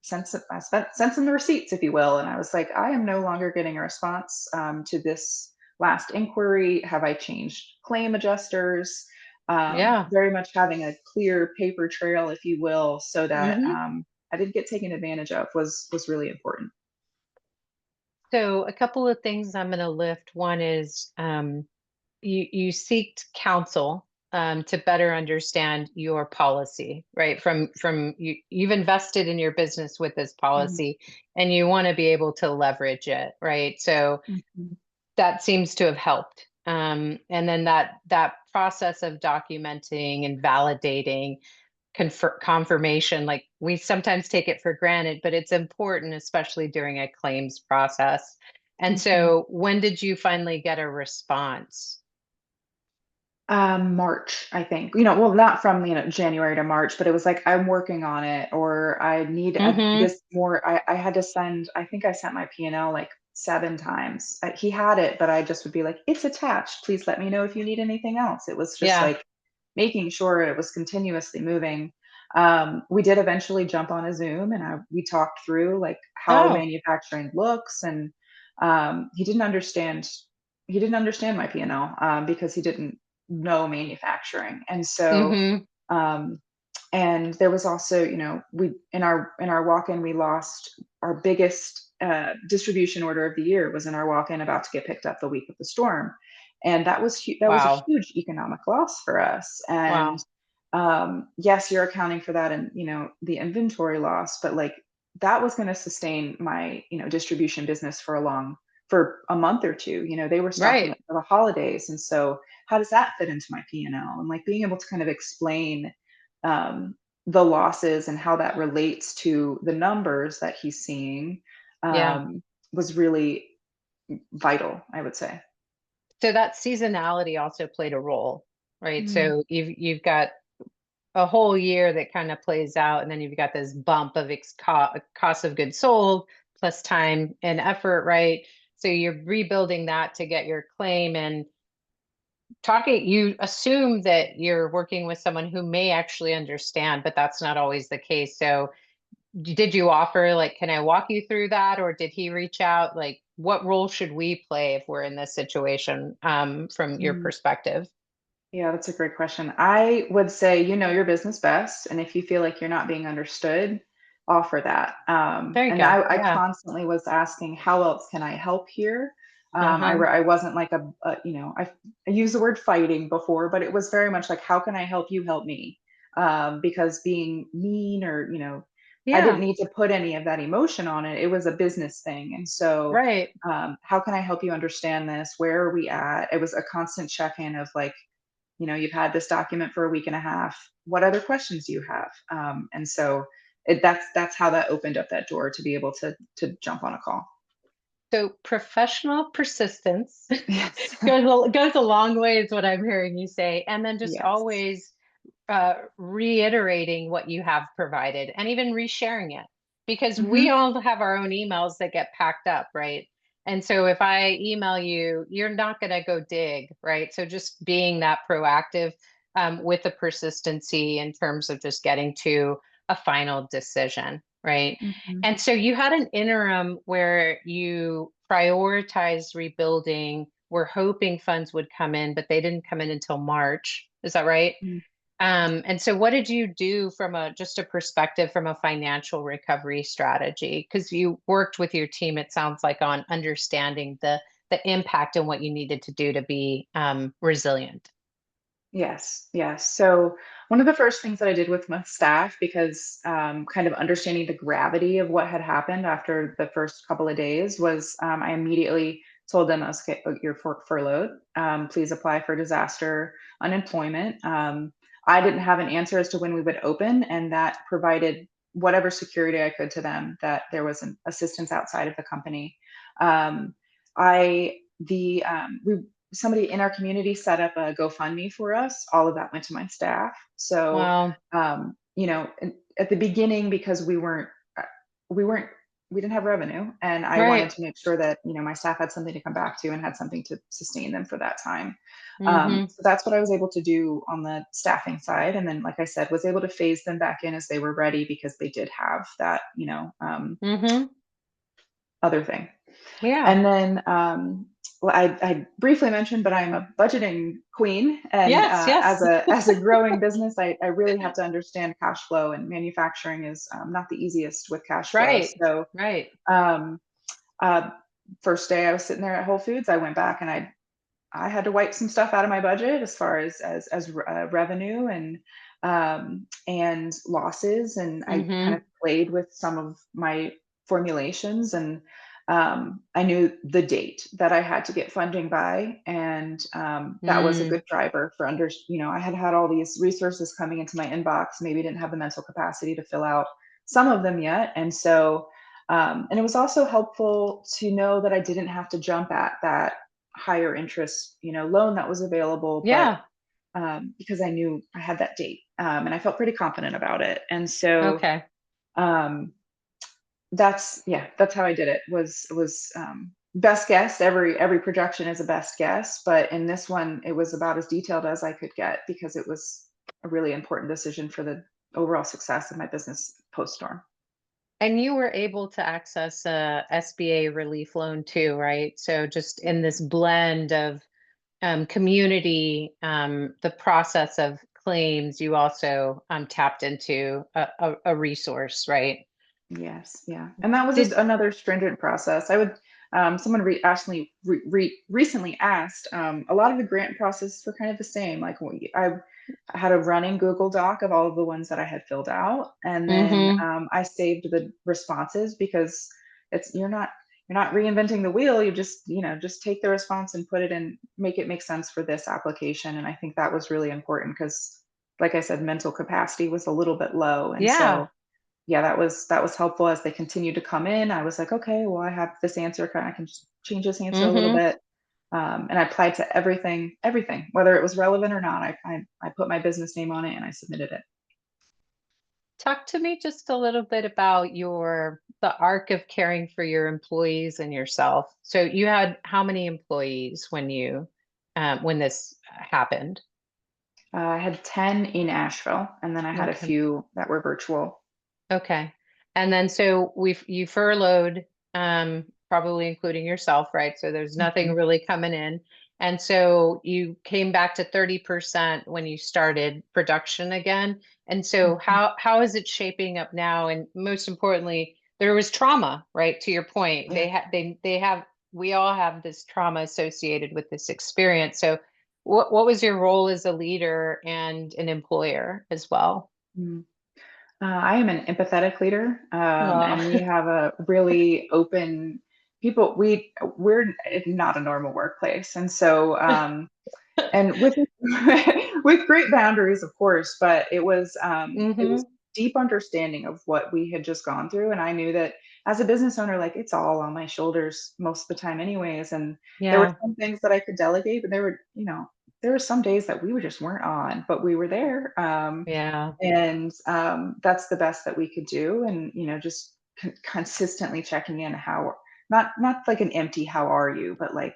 [SPEAKER 4] sent some receipts, if you will, and I was like, I am no longer getting a response to this last inquiry. Have I changed claim adjusters?
[SPEAKER 2] Yeah.
[SPEAKER 4] Very much having a clear paper trail, if you will, so that
[SPEAKER 2] Mm-hmm.
[SPEAKER 4] I didn't get taken advantage of was really important.
[SPEAKER 2] So a couple of things I'm going to lift. One is you seeked counsel to better understand your policy, right? From you've invested in your business with this
[SPEAKER 4] Mhm.
[SPEAKER 2] policy, and you want to be able to leverage it, right? So
[SPEAKER 4] Mhm.
[SPEAKER 2] that seems to have helped. And then that process of documenting and validating confirmation, like we sometimes take it for granted, but it's important, especially during a claims process. And
[SPEAKER 4] Mhm.
[SPEAKER 2] so when did you finally get a response?
[SPEAKER 4] March, I think. Well, not from January to March, but it was like I'm working on it, or I need
[SPEAKER 2] Mm-hmm.
[SPEAKER 4] this more. I had to send. I think I sent my P&L like 7 times. He had it, but I just would be like, "It's attached. Please let me know if you need anything else." It was just
[SPEAKER 2] Yeah.
[SPEAKER 4] like making sure it was continuously moving. We did eventually jump on a Zoom, and we talked through like how
[SPEAKER 2] Oh.
[SPEAKER 4] manufacturing looks, and he didn't understand. He didn't understand my P&L because he didn't know manufacturing. And so
[SPEAKER 2] Mm-hmm.
[SPEAKER 4] um and there was also, we in our walk-in, we lost our biggest distribution order of the year was in our walk-in, about to get picked up the week of the storm. And that was a
[SPEAKER 2] Wow.
[SPEAKER 4] huge economic loss for us. And
[SPEAKER 2] Wow.
[SPEAKER 4] yes, you're accounting for that and the inventory loss, but like that was going to sustain my distribution business for a month or two. They were stocking
[SPEAKER 2] Right.
[SPEAKER 4] up for the holidays, and so how does that fit into my P&L? And like being able to kind of explain um, the losses and how that relates to the numbers that he's seeing
[SPEAKER 2] Yeah.
[SPEAKER 4] was really vital, I would say.
[SPEAKER 2] So that seasonality also played a role, right?
[SPEAKER 4] Mm.
[SPEAKER 2] So you've got a whole year that kind of plays out, and then you've got this bump of cost of goods sold plus time and effort, right? So you're rebuilding that to get your claim, and talking, you assume that you're working with someone who may actually understand, but that's not always the case. So did you offer, like, can I walk you through that, or did he reach out? Like, what role should we play if we're in this situation, from your
[SPEAKER 4] Mm.
[SPEAKER 2] perspective?
[SPEAKER 4] Yeah, that's a great question. I would say you know your business best, and if you feel like you're not being understood, offer that.
[SPEAKER 2] There you
[SPEAKER 4] And
[SPEAKER 2] go.
[SPEAKER 4] I
[SPEAKER 2] Yeah.
[SPEAKER 4] constantly was asking, how else can I help here?
[SPEAKER 2] Uh-huh.
[SPEAKER 4] I wasn't like I used the word fighting before, but it was very much like, how can I help you help me? Because being mean or I didn't
[SPEAKER 2] Yeah.
[SPEAKER 4] need to put any of that emotion on it. It was a business thing. And so,
[SPEAKER 2] Right.
[SPEAKER 4] how can I help you understand this? Where are we at? It was a constant check-in of like, you've had this document for a week and a half. What other questions do you have? And so that's how that opened up that door to be able to jump on a call.
[SPEAKER 2] So professional persistence
[SPEAKER 4] Yes.
[SPEAKER 2] goes a long way, is what I'm hearing you say. And then just
[SPEAKER 4] Yes.
[SPEAKER 2] always reiterating what you have provided and even resharing it, because we
[SPEAKER 4] Hmm.
[SPEAKER 2] all have our own emails that get packed up, right? And so if I email you, you're not going to go dig, right? So just being that proactive with the persistency in terms of just getting to a final decision, right?
[SPEAKER 4] Hmm.
[SPEAKER 2] And so you had an interim where you prioritized rebuilding. We're hoping funds would come in, but they didn't come in until March. Is that right? And so what did you do from just a perspective from a financial recovery strategy? Because you worked with your team, it sounds like, on understanding the impact and what you needed to do to be resilient.
[SPEAKER 4] Yes, yes. So one of the first things that I did with my staff, because kind of understanding the gravity of what had happened after the first couple of days, was I immediately told them, "Okay, you're furloughed. Please apply for disaster unemployment." I didn't have an answer as to when we would open, and that provided whatever security I could to them that there was an assistance outside of the company. Um, I the we Somebody in our community set up a GoFundMe for us. All of that went to my staff. So,
[SPEAKER 2] Wow.
[SPEAKER 4] at the beginning, because we weren't, we didn't have revenue, and I wanted
[SPEAKER 2] Right.
[SPEAKER 4] to make sure that my staff had something to come back to and had something to sustain them for that time.
[SPEAKER 2] Mm-hmm.
[SPEAKER 4] So that's what I was able to do on the staffing side, and then, like I said, was able to phase them back in as they were ready because they did have that,
[SPEAKER 2] Mm-hmm.
[SPEAKER 4] other thing.
[SPEAKER 2] Yeah.
[SPEAKER 4] And then, well, I briefly mentioned, but I'm a budgeting queen, and
[SPEAKER 2] Yes, yes.
[SPEAKER 4] as a growing business, I really have to understand cash flow, and manufacturing is not the easiest with cash flow.
[SPEAKER 2] Right.
[SPEAKER 4] So,
[SPEAKER 2] Right.
[SPEAKER 4] um, uh, first day I was sitting there at Whole Foods, I went back and I had to wipe some stuff out of my budget as far as revenue and losses, and I kind
[SPEAKER 2] Mm-hmm.
[SPEAKER 4] of played with some of my formulations, and I knew the date that I had to get funding by, and that was a
[SPEAKER 2] Mm.
[SPEAKER 4] good driver for I had had all these resources coming into my inbox, maybe didn't have the mental capacity to fill out some of them yet, and so and it was also helpful to know that I didn't have to jump at that higher interest, loan that was available, but
[SPEAKER 2] Yeah.
[SPEAKER 4] because I knew I had that date, and I felt pretty confident about it. And so
[SPEAKER 2] Okay.
[SPEAKER 4] um, that's how I did it. Was best guess. Every projection is a best guess, but in this one, it was about as detailed as I could get because it was a really important decision for the overall success of my business post storm.
[SPEAKER 2] And you were able to access a SBA relief loan too, right? So just in this blend of community, the process of claims, you also tapped into a resource, right?
[SPEAKER 4] Yes, yeah, and that was
[SPEAKER 2] Did
[SPEAKER 4] another stringent process. I would, someone recently asked, a lot of the grant processes were kind of the same. Like I had a running Google Doc of all of the ones that I had filled out, and then
[SPEAKER 2] mm-hmm.
[SPEAKER 4] I saved the responses because you're not reinventing the wheel. You just take the response and put it in, make it make sense for this application. And I think that was really important because, like I said, mental capacity was a little bit low, and
[SPEAKER 2] Yeah.
[SPEAKER 4] so yeah, that was helpful as they continued to come in. I was like, okay, well, I have this answer. I can just change this answer a little
[SPEAKER 2] Mm-hmm.
[SPEAKER 4] bit. And I applied to everything, whether it was relevant or not. I put my business name on it and I submitted it.
[SPEAKER 2] Talk to me just a little bit about the arc of caring for your employees and yourself. So you had how many employees when this happened?
[SPEAKER 4] I had 10 in Asheville, and then I had a
[SPEAKER 2] Okay.
[SPEAKER 4] few that were virtual.
[SPEAKER 2] Okay. And then so you furloughed, probably including yourself, right? So there's nothing
[SPEAKER 4] Mhm.
[SPEAKER 2] really coming in. And so you came back to 30% when you started production again. And so
[SPEAKER 4] Mhm.
[SPEAKER 2] how is it shaping up now? And most importantly, there was trauma, right? To your point.
[SPEAKER 4] Yeah.
[SPEAKER 2] We all have this trauma associated with this experience. So what was your role as a leader and an employer as well?
[SPEAKER 4] Mm. I am an empathetic leader,
[SPEAKER 2] Aw.
[SPEAKER 4] and we have a really open people. We're not a normal workplace, and so and with with great boundaries, of course. But it was
[SPEAKER 2] Hmm.
[SPEAKER 4] deep understanding of what we had just gone through, and I knew that as a business owner, like it's all on my shoulders most of the time, anyways. And there were
[SPEAKER 2] Yeah.
[SPEAKER 4] some things that I could delegate, but there were some days that we just weren't on, but we were there.
[SPEAKER 2] Yeah.
[SPEAKER 4] And that's the best that we could do. And just consistently checking in, how not like an empty "how are you," but like,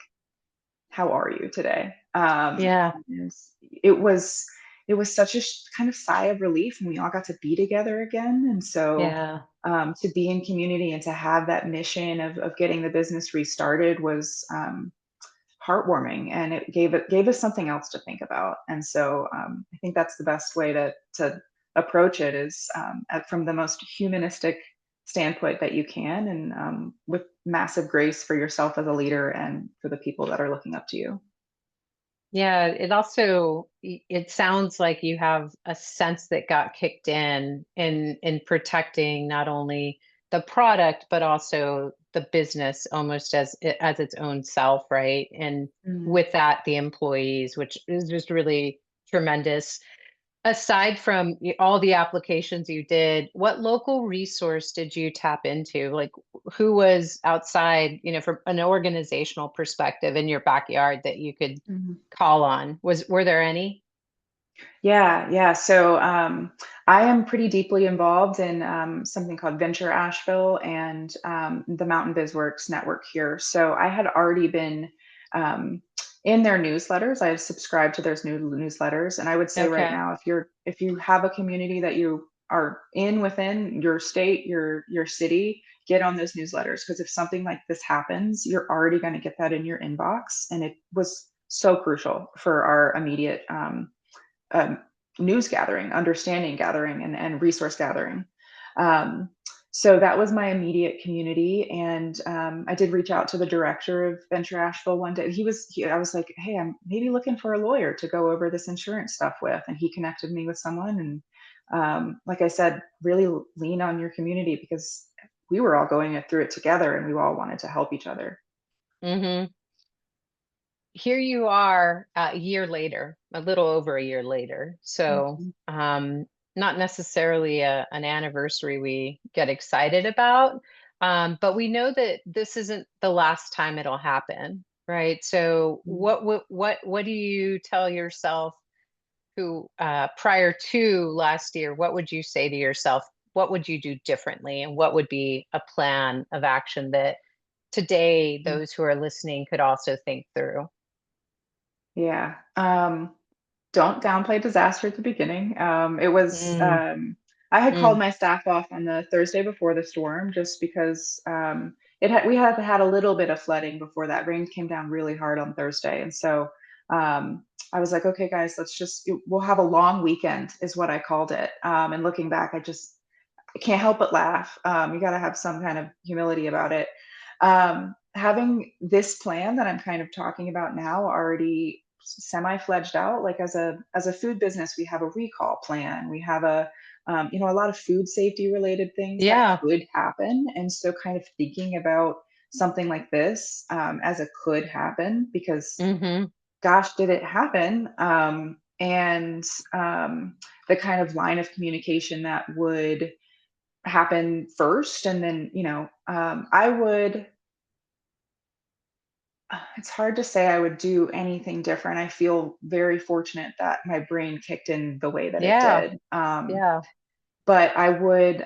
[SPEAKER 4] how are you today?
[SPEAKER 2] Yeah.
[SPEAKER 4] And it was such a kind of sigh of relief, and we all got to be together again. And so
[SPEAKER 2] Yeah.
[SPEAKER 4] to be in community and to have that mission of getting the business restarted was heartwarming, and it gave us something else to think about. And so I think that's the best way to approach it, is from the most humanistic standpoint that you can, and with massive grace for yourself as a leader and for the people that are looking up to you.
[SPEAKER 2] Yeah, it also it sounds like you have a sense that got kicked in protecting not only the product but also the business almost as its own self, right? And
[SPEAKER 4] Mm.
[SPEAKER 2] with that, the employees, which is just really tremendous. Aside from all the applications you did, what local resource did you tap into? Like, who was outside, from an organizational perspective in your backyard that you could
[SPEAKER 4] Mhm.
[SPEAKER 2] call on? Were there any?
[SPEAKER 4] Yeah, yeah. So I am pretty deeply involved in something called Venture Asheville and the Mountain Biz Works network here. So I had already been um, in their newsletters. I subscribed to their newsletters, and I would say right
[SPEAKER 2] Okay.
[SPEAKER 4] now, if you have a community that you are in within your state, your city, get on those newsletters, because if something like this happens, you're already going to get that in your inbox, and it was so crucial for our immediate um, news gathering, understanding gathering, and resource gathering. Um, so that was my immediate community, and I did reach out to the director of Venture Asheville one day. I was like, "Hey, I'm maybe looking for a lawyer to go over this insurance stuff with," and he connected me with someone. And like I said, really lean on your community, because we were all going through it together, and we all wanted to help each other.
[SPEAKER 2] Hmm. Here you are a year later, a little over a year later. So,
[SPEAKER 4] Mhm.
[SPEAKER 2] not necessarily an anniversary we get excited about, but we know that this isn't the last time it'll happen, right? So, what do you tell yourself who, prior to last year, what would you say to yourself? What would you do differently, and what would be a plan of action that today those who are listening could also think through?
[SPEAKER 4] Yeah. Don't downplay disaster at the beginning.
[SPEAKER 2] Mm,
[SPEAKER 4] I had called
[SPEAKER 2] mm.
[SPEAKER 4] my staff off on the Thursday before the storm, just because we had a little bit of flooding before that. Rain came down really hard on Thursday. And so I was like, okay, guys, we'll have a long weekend, is what I called it. And looking back, I can't help but laugh. You got to have some kind of humility about it. Having this plan that I'm kind of talking about now already semi-fledged out, like as a food business, we have a recall plan. We have a lot of food safety related things that
[SPEAKER 2] Yeah.
[SPEAKER 4] could happen, and so kind of thinking about something like this as a could happen, because
[SPEAKER 2] Mhm.
[SPEAKER 4] gosh, did it happen? And the kind of line of communication that would happen first. And then I would it's hard to say I would do anything different. I feel very fortunate that my brain kicked in the way that it
[SPEAKER 2] Yeah.
[SPEAKER 4] did.
[SPEAKER 2] Yeah.
[SPEAKER 4] But I would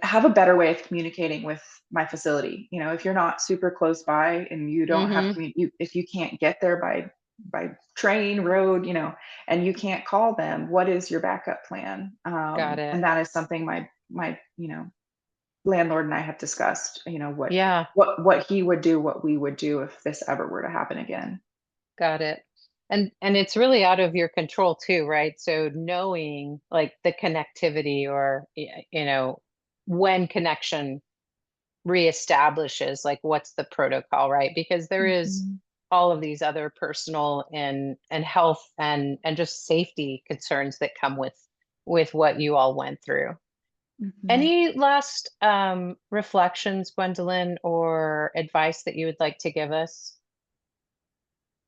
[SPEAKER 4] have a better way of communicating with my facility. If you're not super close by and you don't have
[SPEAKER 2] Mhm.
[SPEAKER 4] if you can't get there by train, road, and you can't call them, what is your backup plan?
[SPEAKER 2] Got
[SPEAKER 4] And
[SPEAKER 2] it.
[SPEAKER 4] that is something my landlord and I have discussed.
[SPEAKER 2] Yeah.
[SPEAKER 4] What he would do, what we would do if this ever were to happen again.
[SPEAKER 2] Got it. And it's really out of your control too, right? So knowing like the connectivity or when connection reestablishes, like what's the protocol, right? Because there is
[SPEAKER 4] Mhm.
[SPEAKER 2] all of these other personal and health and just safety concerns that come with what you all went through.
[SPEAKER 4] Mhm.
[SPEAKER 2] Any last reflections, Gwendolyn, or advice that you would like to give us?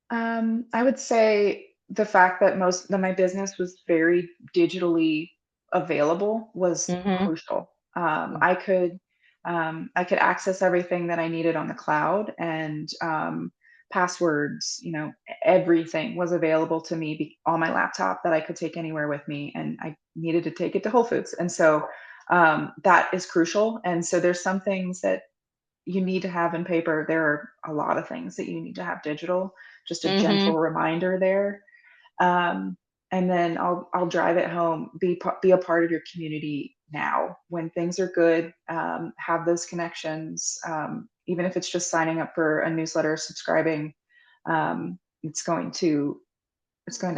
[SPEAKER 4] I would say the fact that my business was very digitally available was
[SPEAKER 2] Mm-hmm.
[SPEAKER 4] crucial. I could access everything that I needed on the cloud, and passwords, everything was available to me on my laptop that I could take anywhere with me, and I needed to take it to Whole Foods. And so that is crucial. And so there's some things that you need to have in paper. There are a lot of things that you need to have digital. Just a
[SPEAKER 2] Mm-hmm.
[SPEAKER 4] gentle reminder there. Um, and then I'll drive it home. Be a part of your community now. When things are good, have those connections. Even if it's just signing up for a newsletter, subscribing, um, it's going to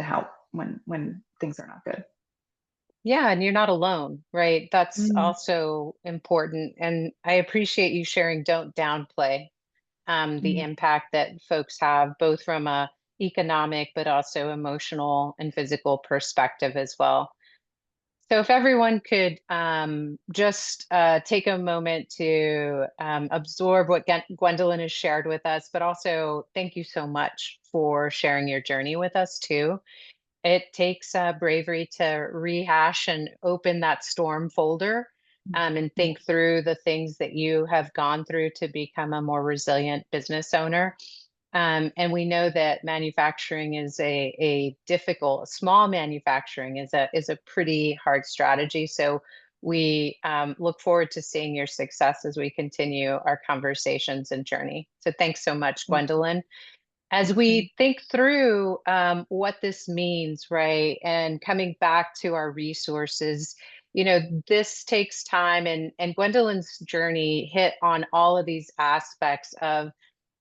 [SPEAKER 4] help when things are not good.
[SPEAKER 2] Yeah, and you're not alone, right? That's
[SPEAKER 4] Mm,
[SPEAKER 2] also important. And I appreciate you sharing, don't downplay the
[SPEAKER 4] mm,
[SPEAKER 2] impact that folks have, both from a economic, but also emotional and physical perspective as well. So if everyone could just take a moment to absorb what Gwendolyn has shared with us, but also thank you so much for sharing your journey with us too. It takes bravery to rehash and open that storm folder, and
[SPEAKER 4] mm,
[SPEAKER 2] think through the things that you have gone through to become a more resilient business owner. And we know that manufacturing is a difficult, small manufacturing is a pretty hard strategy. So we look forward to seeing your success as we continue our conversations and journey. So thanks so much,
[SPEAKER 4] mm,
[SPEAKER 2] Gwendolyn. As
[SPEAKER 4] mhm,
[SPEAKER 2] we think through what this means, right, and coming back to our resources, this takes time, and Gwendolyn's journey hit on all of these aspects of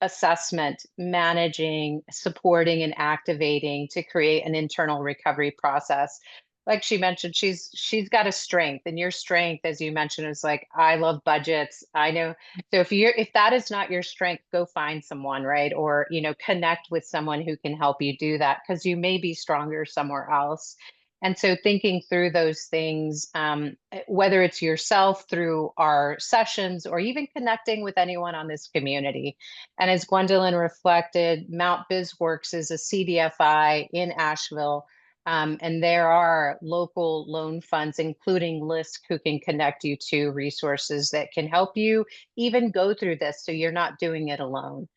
[SPEAKER 2] assessment, managing, supporting, and activating to create an internal recovery process. Like she mentioned, she's got a strength, and your strength, as you mentioned, is like, I love budgets. I know. So if that is not your strength, go find someone, right? Or, connect with someone who can help you do that, because you may be stronger somewhere else. And so thinking through those things, whether it's yourself through our sessions or even connecting with anyone on this community. And as Gwendolyn reflected, Mount BizWorks is a CDFI in Asheville. And there are local loan funds, including LISC, who can connect you to resources that can help you even go through this, so you're not doing it alone,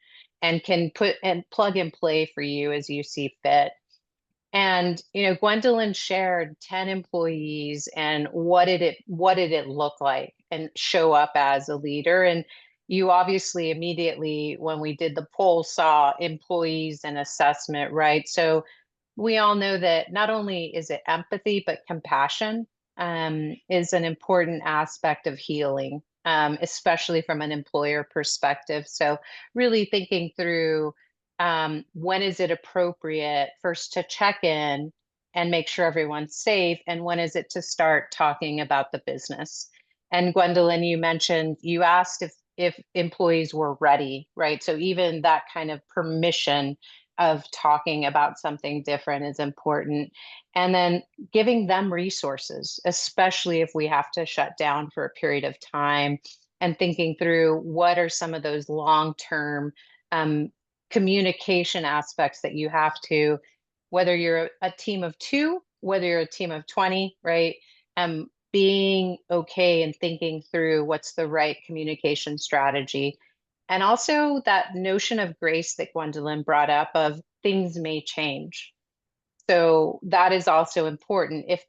[SPEAKER 2] and can put and plug and play for you as you see fit. And Gwendolyn shared 10 employees, and what did it look like and show up as a leader. And you obviously immediately, when we did the poll, saw employees and assessment, right? So we all know that not only is it empathy, but compassion is an important aspect of healing, especially from an employer perspective. So really thinking through, when is it appropriate first to check in and make sure everyone's safe, and when is it to start talking about the business. And Gwendolyn, you asked if employees were ready, right? So even that kind of permission of talking about something different is important. And then giving them resources, especially if we have to shut down for a period of time, and thinking through what are some of those long-term um, communication aspects that you have to, whether you're a team of two, whether you're a team of 20, right? Being okay and thinking through what's the right communication strategy. And also that notion of grace that Gwendolyn brought up, of things may change. So that is also important. If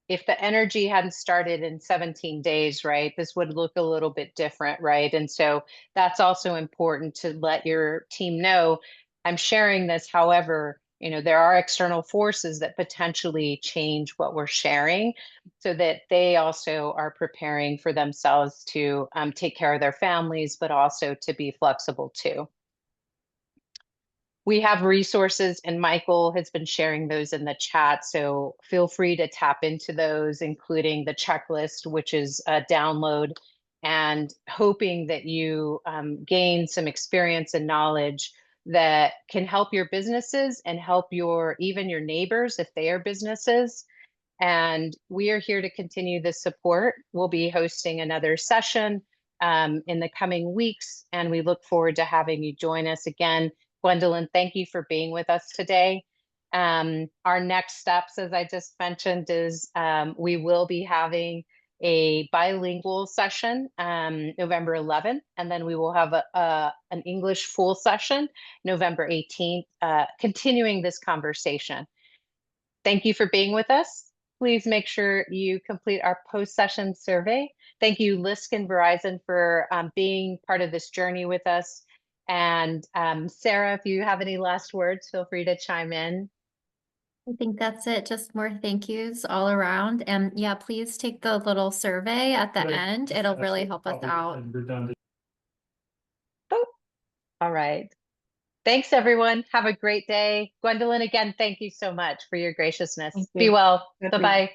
[SPEAKER 2] if the energy hadn't started in 17 days, right, this would look a little bit different, right? And so that's also important to let your team know. I'm sharing this, however, there are external forces that potentially change what we're sharing, so that they also are preparing for themselves to take care of their families, but also to be flexible too. We have resources, and Michael has been sharing those in the chat. So feel free to tap into those, including the checklist, which is a download, and hoping that you gain some experience and knowledge that can help your businesses and help even your neighbors if they are businesses. And we are here to continue the support. We'll be hosting another session in the coming weeks, and we look forward to having you join us again. Gwendolyn, thank you for being with us today. Our next steps, as I just mentioned, is we will be having a bilingual session November 11th, and then we will have an English full session November 18th, continuing this conversation. Thank you for being with us. Please make sure you complete our post-session survey. Thank you, LISC and Verizon, for being part of this journey with us. And Sarah, if you have any last words, feel free to chime in.
[SPEAKER 1] I think that's it. Just more thank yous all around. And yeah, please take the little survey at the end. It'll really help us out.
[SPEAKER 2] Oh, all right. Thanks, everyone. Have a great day. Gwendolyn, again, thank you so much for your graciousness.
[SPEAKER 4] Thank
[SPEAKER 2] Be
[SPEAKER 4] you.
[SPEAKER 2] well.
[SPEAKER 4] Happy-
[SPEAKER 2] Bye-bye.